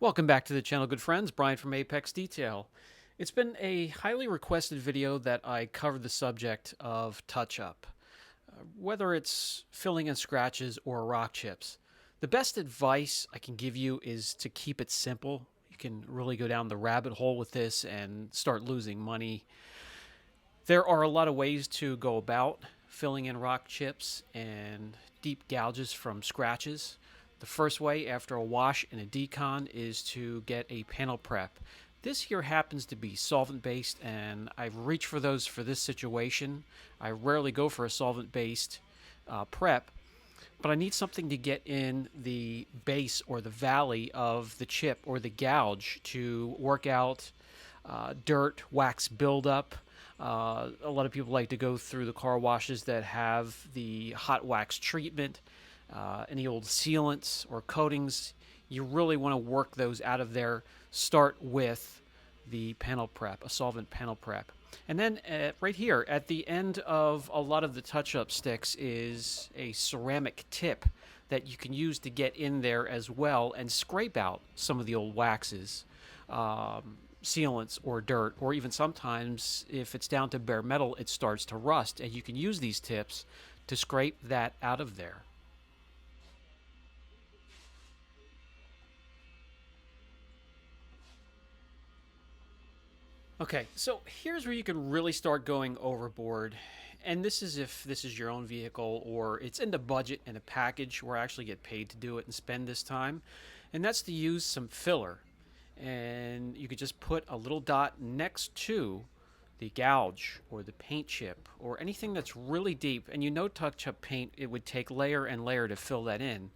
Welcome back to the channel, good friends. Brian from Apex Detail. It's been a highly requested video that I covered the subject of touch-up, whether it's filling in scratches or rock chips. The best advice I can give you is to keep it simple. You can really go down the rabbit hole with this and start losing money. There are a lot of ways to go about filling in rock chips and deep gouges from scratches. The first way after a wash and a decon is to get a panel prep. This here happens to be solvent based, and I've reached for those for this situation. I rarely go for a solvent based prep, but I need something to get in the base or the valley of the chip or the gouge to work out dirt, wax buildup. A lot of people like to go through the car washes that have the hot wax treatment, any old sealants or coatings. You really want to work those out of there. Start with the panel prep, a solvent panel prep. And then right here at the end of a lot of the touch-up sticks is a ceramic tip that you can use to get in there as well and scrape out some of the old waxes, sealants or dirt, or even sometimes if it's down to bare metal, it starts to rust, and you can use these tips to scrape that out of there. Okay, so here's where you can really start going overboard. And this is if this is your own vehicle or it's in the budget and a package where I actually get paid to do it and spend this time. And that's to use some filler. And you could just put a little dot next to the gouge or the paint chip or anything that's really deep. And you know, touch up paint, it would take layer and layer to fill that in.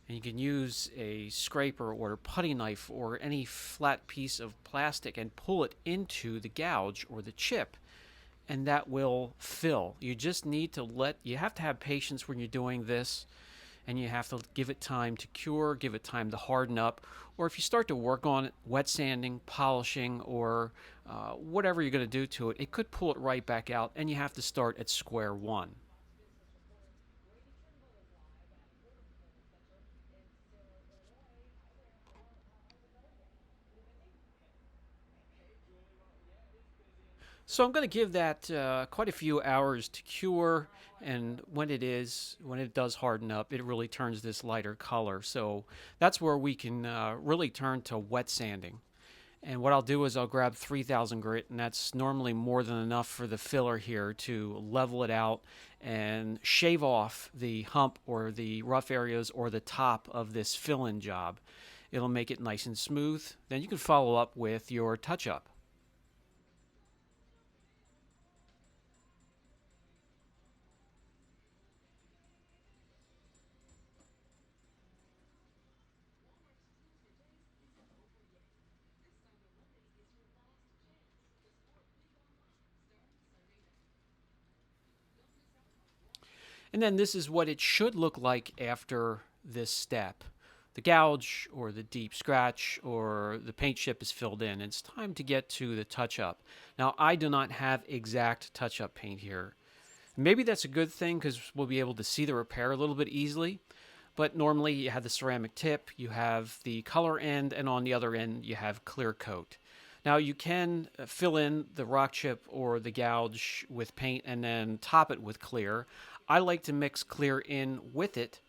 And you can use a scraper or a putty knife or any flat piece of plastic and pull it into the gouge or the chip, and that will fill. You just need to you have to have patience when you're doing this, and you have to give it time to cure, give it time to harden up, or if you start to work on it, wet sanding, polishing, or whatever you're going to do to it, it could pull it right back out, and you have to start at square one. So I'm going to give that quite a few hours to cure, and when it does harden up, it really turns this lighter color. So that's where we can really turn to wet sanding. And what I'll do is I'll grab 3000 grit, and that's normally more than enough for the filler here to level it out and shave off the hump or the rough areas or the top of this fill-in job. It'll make it nice and smooth. Then you can follow up with your touch-up. And then this is what it should look like after this step. The gouge or the deep scratch or the paint chip is filled in. It's time to get to the touch-up. Now, I do not have exact touch-up paint here. Maybe that's a good thing because we'll be able to see the repair a little bit easily. But normally you have the ceramic tip, you have the color end, and on the other end you have clear coat. Now you can fill in the rock chip or the gouge with paint and then top it with clear. I like to mix clear in with it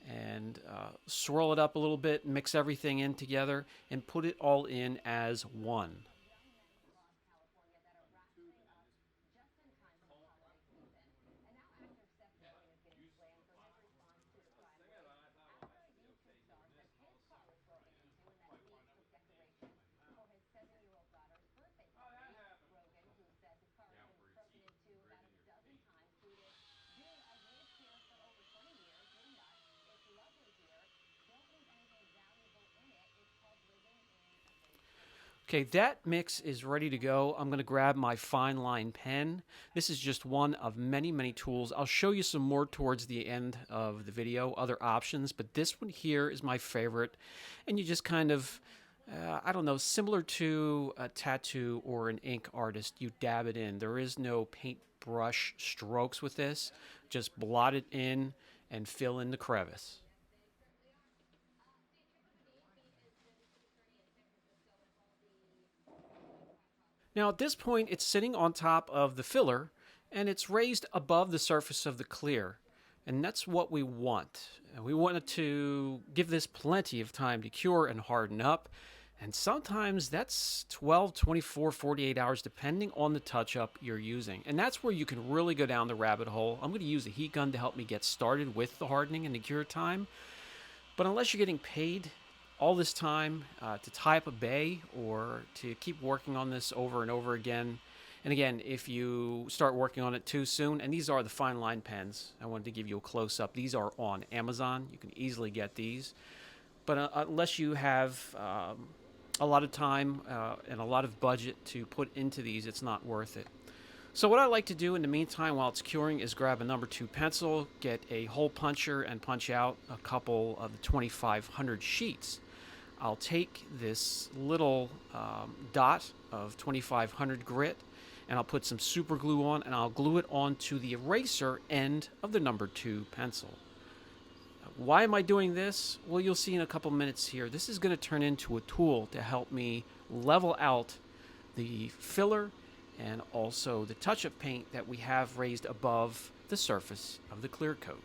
and swirl it up a little bit, mix everything in together, and put it all in as one. Okay, that mix is ready to go. I'm going to grab my fine line pen. This is just one of many, many tools. I'll show you some more towards the end of the video, other options, but this one here is my favorite. And you just kind of, I don't know, similar to a tattoo or an ink artist, you dab it in. There is no paintbrush strokes with this. Just blot it in and fill in the crevice. Now at this point, it's sitting on top of the filler and it's raised above the surface of the clear. And that's what we want. We want it to give this plenty of time to cure and harden up. And sometimes that's 12, 24, 48 hours, depending on the touch up you're using. And that's where you can really go down the rabbit hole. I'm going to use the heat gun to help me get started with the hardening and the cure time. But unless you're getting paid all this time to tie up a bay or to keep working on this over and over again, and again, if you start working on it too soon, and these are the fine line pens, I wanted to give you a close up. These are on Amazon. You can easily get these. But unless you have a lot of time and a lot of budget to put into these, it's not worth it. So what I like to do in the meantime while it's curing is grab a number 2 pencil, get a hole puncher, and punch out a couple of the 2500 sheets. I'll take this little dot of 2500 grit and I'll put some super glue on and I'll glue it onto the eraser end of the number 2 pencil. Why am I doing this? Well, you'll see in a couple minutes here. This is going to turn into a tool to help me level out the filler and also the touch-up paint that we have raised above the surface of the clear coat.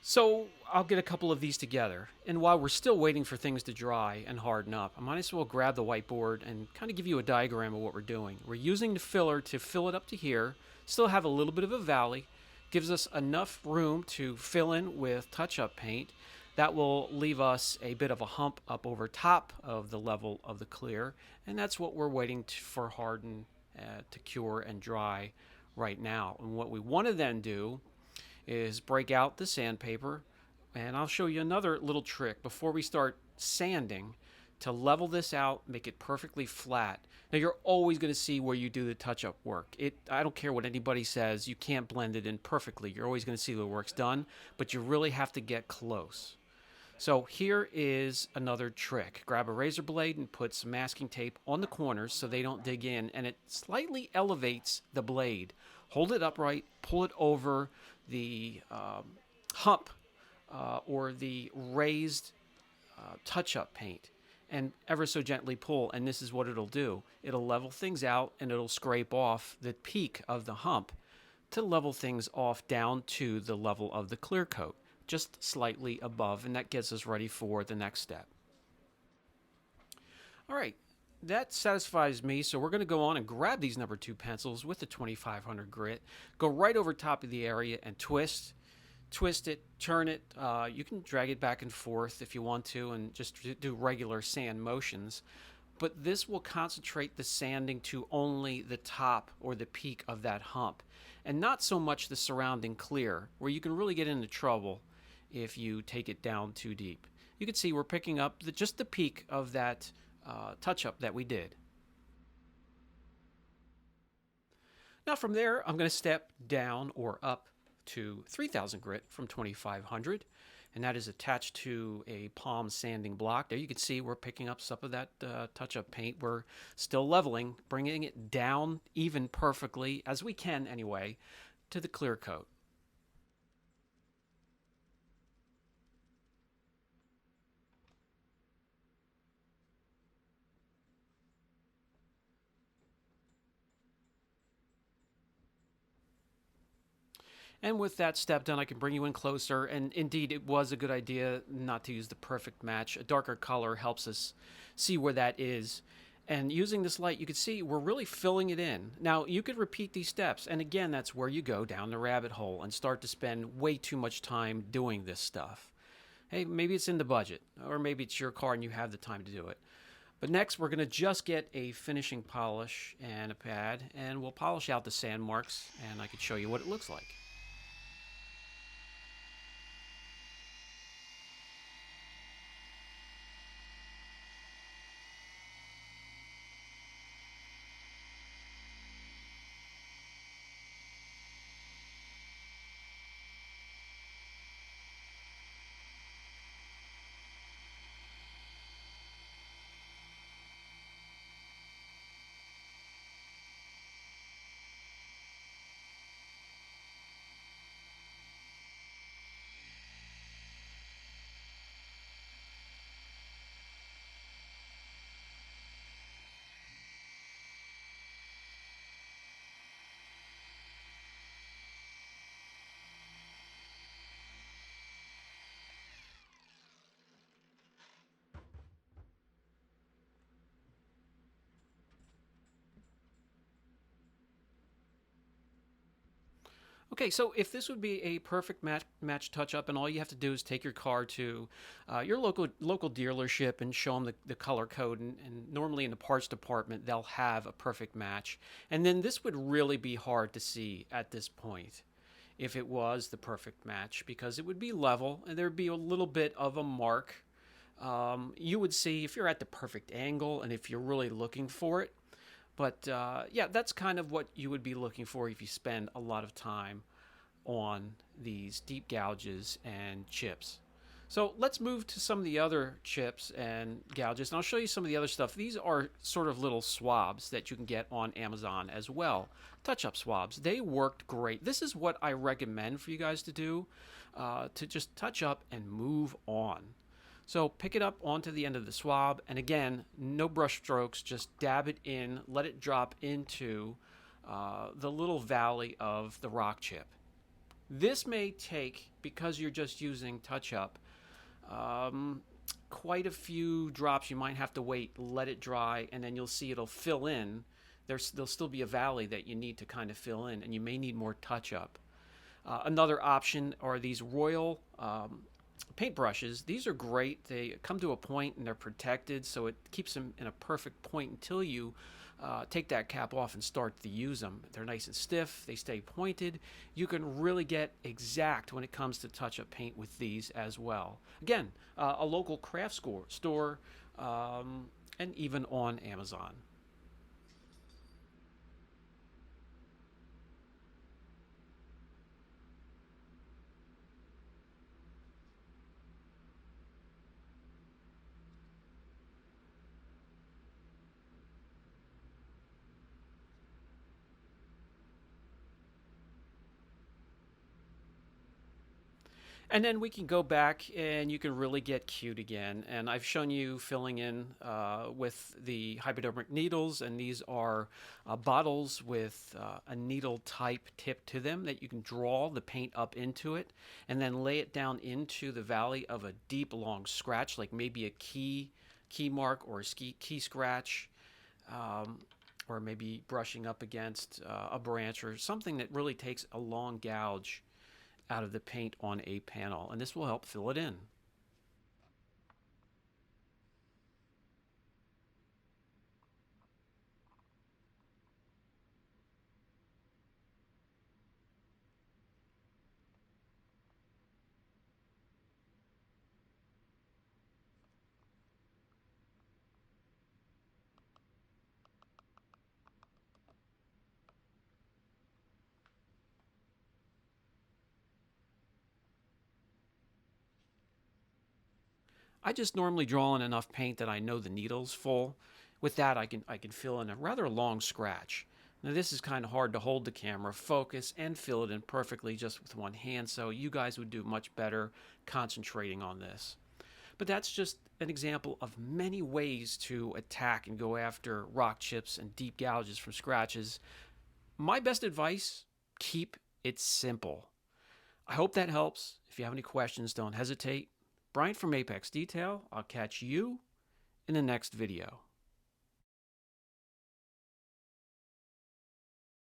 So I'll get a couple of these together. And while we're still waiting for things to dry and harden up, I might as well grab the whiteboard and kind of give you a diagram of what we're doing. We're using the filler to fill it up to here, still have a little bit of a valley, gives us enough room to fill in with touch-up paint. That will leave us a bit of a hump up over top of the level of the clear, and that's what we're waiting for harden to cure and dry right now. And what we want to then do is break out the sandpaper, and I'll show you another little trick before we start sanding to level this out, make it perfectly flat. Now you're always going to see where you do the touch-up work. I don't care what anybody says, you can't blend it in perfectly. You're always going to see the work's done, but you really have to get close. So here is another trick. Grab a razor blade and put some masking tape on the corners so they don't dig in, and it slightly elevates the blade. Hold it upright, pull it over the hump or the raised touch-up paint, and ever so gently pull, and this is what it'll do. It'll level things out and it'll scrape off the peak of the hump to level things off down to the level of the clear coat, just slightly above, and that gets us ready for the next step. All right, that satisfies me, so we're going to go on and grab these number 2 pencils with the 2500 grit, go right over top of the area and twist it, turn it. You can drag it back and forth if you want to and just do regular sand motions, but this will concentrate the sanding to only the top or the peak of that hump and not so much the surrounding clear, where you can really get into trouble if you take it down too deep. You can see we're picking up just the peak of that touch-up that we did. Now from there, I'm going to step down or up to 3000 grit from 2500, and that is attached to a palm sanding block. There you can see we're picking up some of that touch-up paint. We're still leveling, bringing it down even perfectly, as we can anyway, to the clear coat. And with that step done, I can bring you in closer. And indeed, it was a good idea not to use the perfect match. A darker color helps us see where that is. And using this light, you can see we're really filling it in. Now, you could repeat these steps. And again, that's where you go down the rabbit hole and start to spend way too much time doing this stuff. Hey, maybe it's in the budget, or maybe it's your car and you have the time to do it. But next, we're going to just get a finishing polish and a pad, and we'll polish out the sand marks, and I can show you what it looks like. Okay, so if this would be a perfect match touch up, and all you have to do is take your car to your local dealership and show them the color code, and normally in the parts department they'll have a perfect match, and then this would really be hard to see at this point if it was the perfect match, because it would be level and there'd be a little bit of a mark. You would see if you're at the perfect angle and if you're really looking for it. But yeah, that's kind of what you would be looking for if you spend a lot of time on these deep gouges and chips. So let's move to some of the other chips and gouges, and I'll show you some of the other stuff. These are sort of little swabs that you can get on Amazon as well. Touch-up swabs. They worked great. This is what I recommend for you guys to do, to just touch up and move on. So pick it up onto the end of the swab, and again, no brush strokes, just dab it in, let it drop into the little valley of the rock chip. This may take, because you're just using touch-up, quite a few drops. You might have to wait, let it dry, and then you'll see it'll fill in. There'll still be a valley that you need to kind of fill in, and you may need more touch-up. Another option are these Royal paintbrushes. These are great. They come to a point and they're protected, so it keeps them in a perfect point until you take that cap off and start to use them. They're nice and stiff. They stay pointed. You can really get exact when it comes to touch-up paint with these as well. Again, a local craft store, and even on Amazon. And then we can go back and you can really get cute again. And I've shown you filling in with the hypodermic needles, and these are bottles with a needle type tip to them that you can draw the paint up into it and then lay it down into the valley of a deep long scratch, like maybe a key mark or a key scratch. Or maybe brushing up against a branch or something that really takes a long gouge out of the paint on a panel, and this will help fill it in. I just normally draw in enough paint that I know the needle's full. With that, I can fill in a rather long scratch. Now this is kind of hard to hold the camera, focus, and fill it in perfectly just with one hand, so you guys would do much better concentrating on this. But that's just an example of many ways to attack and go after rock chips and deep gouges from scratches. My best advice, keep it simple. I hope that helps. If you have any questions, don't hesitate. Brian from Apex Detail. I'll catch you in the next video.